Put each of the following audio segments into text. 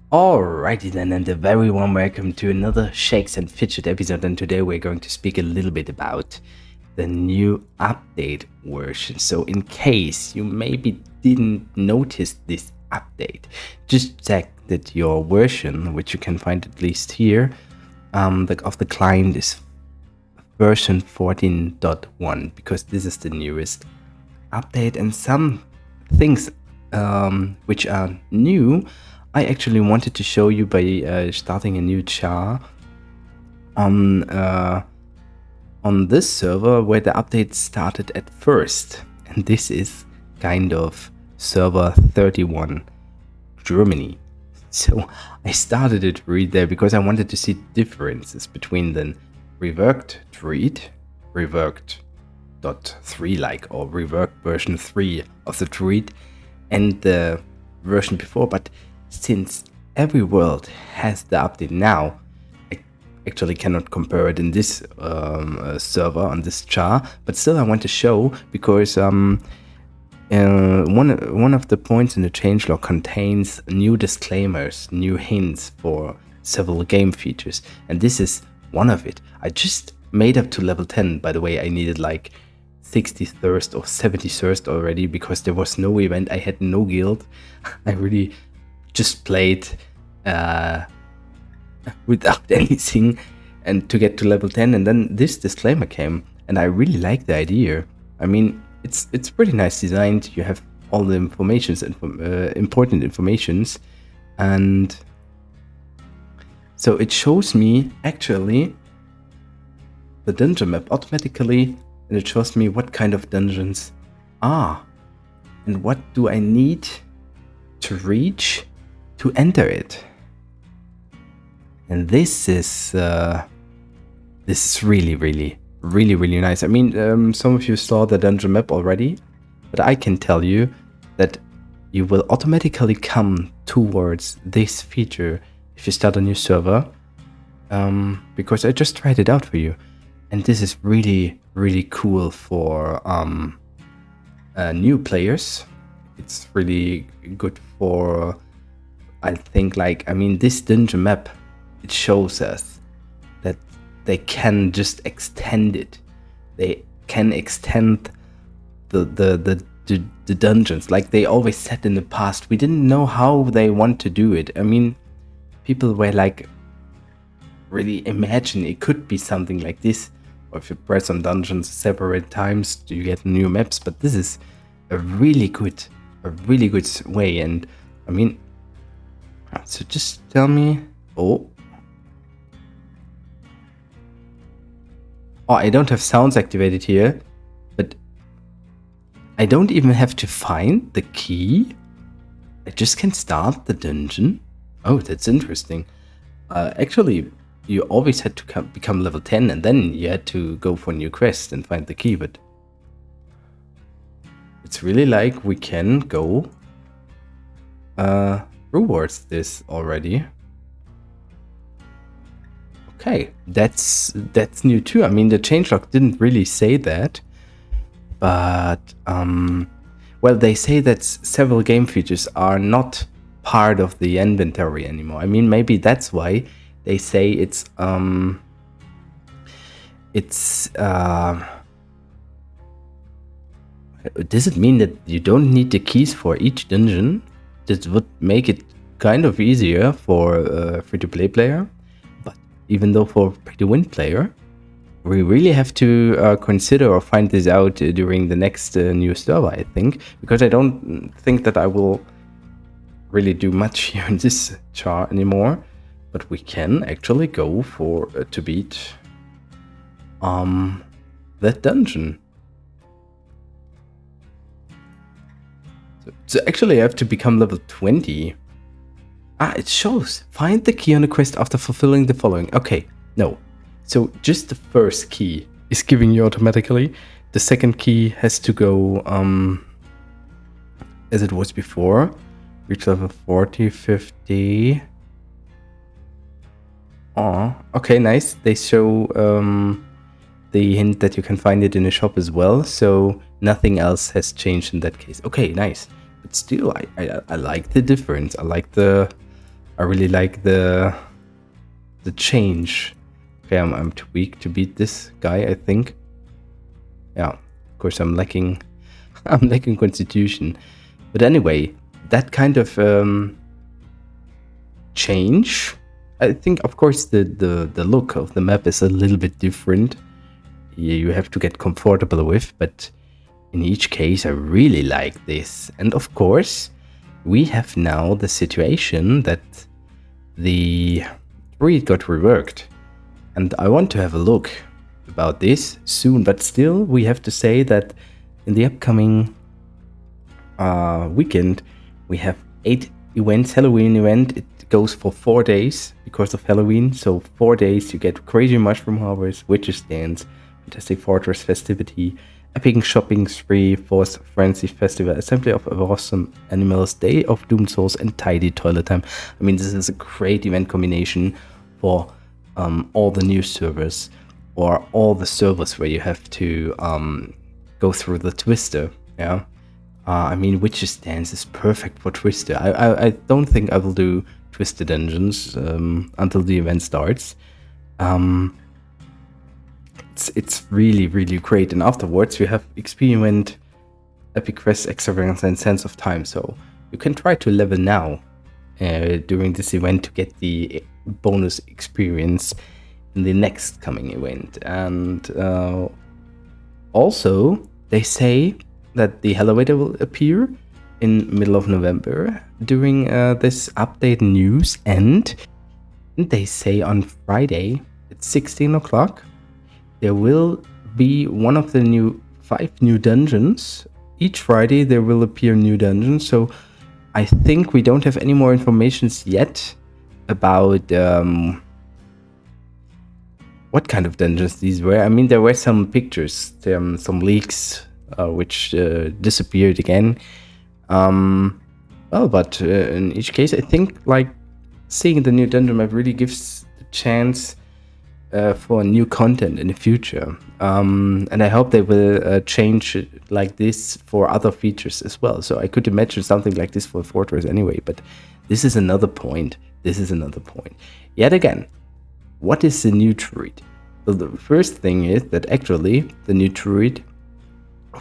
Alrighty then, and a very warm welcome to another Shakes and Fidget episode. And today we're going to speak a little bit about the new update version. So, in case you maybe didn't notice this update, just check that your version, which you can find at least here, of the client is version 14.1 because this is the newest update, and some things which are new I actually wanted to show you by starting a new char on this server where the update started at first, and this is kind of server 31 Germany. So I started it right there because I wanted to see differences between the reworked Druid, reworked .3 like, or reworked version 3 of the Druid, and the version before. But since every world has the update now, I actually cannot compare it in this server on this char, but still I want to show because one of the points in the changelog contains new disclaimers, new hints for several game features, and this is one of it. I just made up to level 10, by the way. I needed like 63rd or 71st already because there was no event, I had no guild. I really just played without anything and to get to level 10, and then this disclaimer came, and I really like the idea. I mean, it's pretty nice designed. You have all the informations and important informations, and so it shows me actually the dungeon map automatically, and it shows me what kind of dungeons are and what do I need to reach to enter it. And this is really nice. I mean, some of you saw the dungeon map already, but I can tell you that you will automatically come towards this feature if you start a new server, because I just tried it out for you, and this is really cool for new players. It's really good for, I think, like, I mean, this dungeon map, it shows us that they can just extend it. They can extend the dungeons like they always said in the past. We didn't know how they want to do it. I mean, people were like, really imagine it could be something like this, or if you press on dungeons separate times, you get new maps. But this is a really good way, and I mean, so just tell me. Oh, I don't have sounds activated here, but I don't even have to find the key. I just can start the dungeon. Oh, that's interesting. Actually, you always had to become level 10, and then you had to go for a new quest and find the key, but it's really like we can go towards this already. Okay, that's new too. I mean, the changelog didn't really say that, but well, they say that several game features are not part of the inventory anymore. I mean, maybe that's why they say it's does it mean that you don't need the keys for each dungeon? This would make it kind of easier for free-to-play player, but even though for pay-to-win player, we really have to consider or find this out during the next new server, I think, because I don't think that I will really do much here in this char anymore, but we can actually go for to beat that dungeon. So actually I have to become level 20. It shows. Find the key on the quest after fulfilling the following. Okay, no. So just the first key is giving you automatically. The second key has to go as it was before. Reach level 40, 50. Oh, okay, nice. They show the hint that you can find it in a shop as well. So nothing else has changed in that case. Okay, nice. But still, I like the difference. I like the I really like the change. Okay, I'm too weak to beat this guy, I think. Yeah, of course I'm lacking constitution. But anyway, that kind of change, I think, of course, the look of the map is a little bit different. You have to get comfortable with, but in each case, I really like this. And of course, we have now the situation that the Druid got reworked. And I want to have a look about this soon, but still, we have to say that in the upcoming weekend, we have 8 events. Halloween event, it goes for 4 days because of Halloween. So 4 days, you get Crazy Mushroom Harvest, Witches Dance, Fantastic Fortress Festivity, Epic Shopping Spree, Force Frenzy Festival, Assembly of Awesome Animals, Day of Doomed Souls, and Tidy Toilet Time. I mean, this is a great event combination for all the new servers, or all the servers where you have to go through the Twister. Yeah, I mean, Witches Dance is perfect for Twister. I don't think I will do Twister dungeons until the event starts. It's really, really great. And afterwards, you have Experiment, Epic Quest, Extravagance, and Sense of Time. So you can try to level now during this event to get the bonus experience in the next coming event. And also, they say that the elevator will appear in middle of November during this update news. And they say on Friday at 16 o'clock, there will be one of the 5 new dungeons. Each Friday there will appear new dungeons. So I think we don't have any more information yet about what kind of dungeons these were. I mean, there were some pictures, some leaks, which disappeared again. But in each case, I think like seeing the new dungeon map really gives the chance for new content in the future. And I hope they will change it like this for other features as well. So I could imagine something like this for Fortress anyway, but this is another point. Yet again, what is the new Druid? So the first thing is that actually the new Druid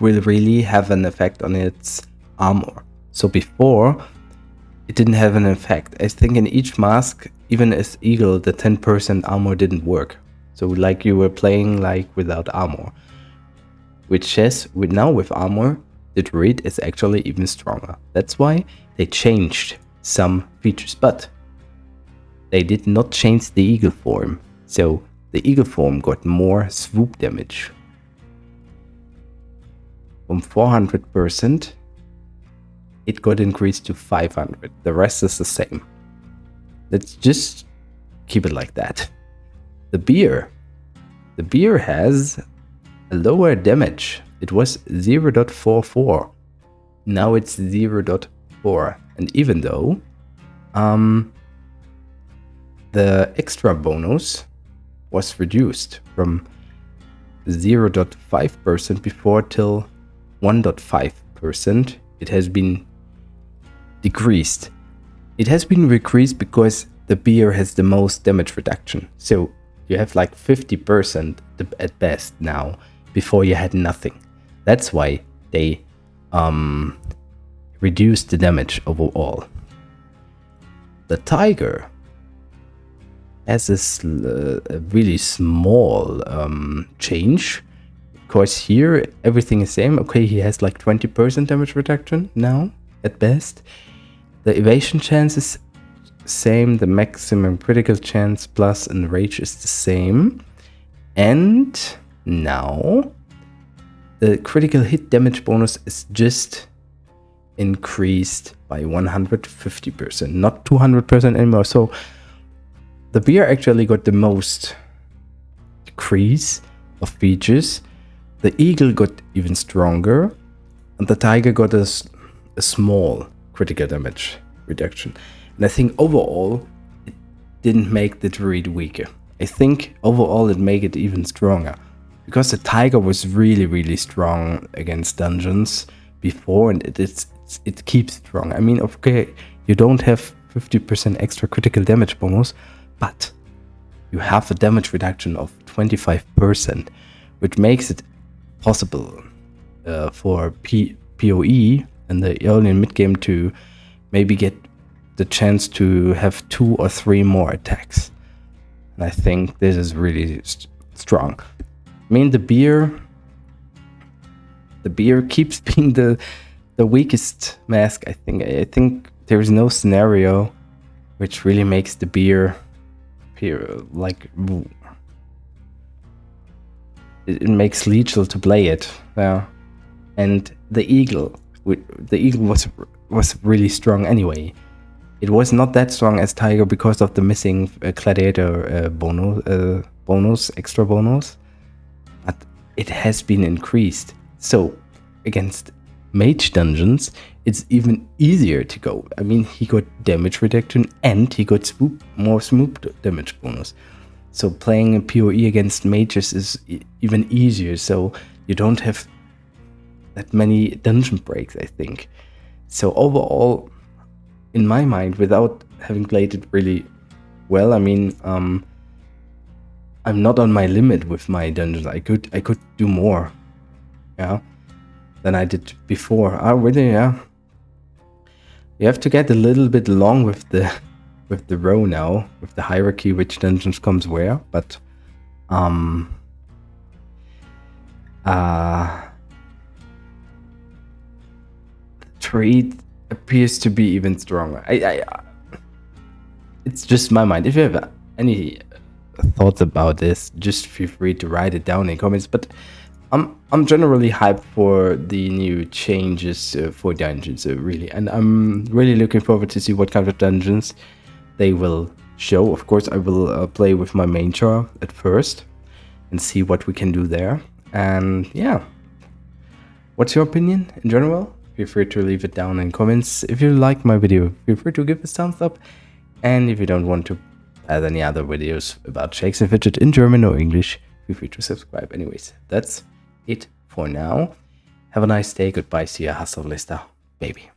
will really have an effect on its armor. So before, it didn't have an effect. I think in each mask, even as Eagle, the 10% armor didn't work. So like you were playing like without armor. Which says now with armor, the Druid is actually even stronger. That's why they changed some features, but they did not change the Eagle form. So the Eagle form got more swoop damage. From 400%, it got increased to 500. The rest is the same. Let's just keep it like that. The beer has a lower damage. It was 0.44. Now it's 0.4. And even though the extra bonus was reduced from 0.5% before till 1.5%, it has been decreased. It has been decreased because the beer has the most damage reduction. So you have like 50% at best now. Before you had nothing. That's why they reduced the damage overall. The tiger has a really small change. Of course, here everything is same. Okay, he has like 20% damage reduction now at best. The evasion chance is same. The maximum critical chance plus and rage is the same. And now the critical hit damage bonus is just increased by 150%, not 200% anymore. So the beer actually got the most decrease of features. The eagle got even stronger, and the tiger got a small critical damage reduction. And I think overall, it didn't make the druid weaker. I think overall it made it even stronger. Because the tiger was really, really strong against dungeons before, and it keeps strong. I mean, okay, you don't have 50% extra critical damage bonus, but you have a damage reduction of 25%, which makes it possible for PoE in the early and mid game to maybe get the chance to have 2 or 3 more attacks. And I think this is really strong. I mean, the beer keeps being the weakest mask. I think there is no scenario which really makes the beer like it makes lethal to play it. Yeah, and the eagle was really strong anyway. It was not that strong as Tiger because of the missing gladiator extra bonus, but it has been increased. So against mage dungeons, it's even easier to go. I mean, he got damage reduction and he got more swoop damage bonus. So playing a PoE against mages is even easier. So you don't have that many dungeon breaks, I think. So overall, in my mind, without having played it really well, I mean, I'm not on my limit with my dungeons. I could do more, yeah, than I did before. Really, yeah. You have to get a little bit along with the row now, with the hierarchy, which dungeons comes where. But trade appears to be even stronger. It's just my mind. If you have any thoughts about this, just feel free to write it down in comments. But I'm generally hyped for the new changes for dungeons, really, and I'm really looking forward to see what kind of dungeons they will show. Of course, I will play with my main char at first and see what we can do there. And yeah, what's your opinion in general? Feel free to leave it down in comments. If you like my video, feel free to give a thumbs up. And if you don't want to have any other videos about Shakes and Fidget in German or English, feel free to subscribe. Anyways, that's it for now. Have a nice day. Goodbye. See ya. Hasta la vista, baby.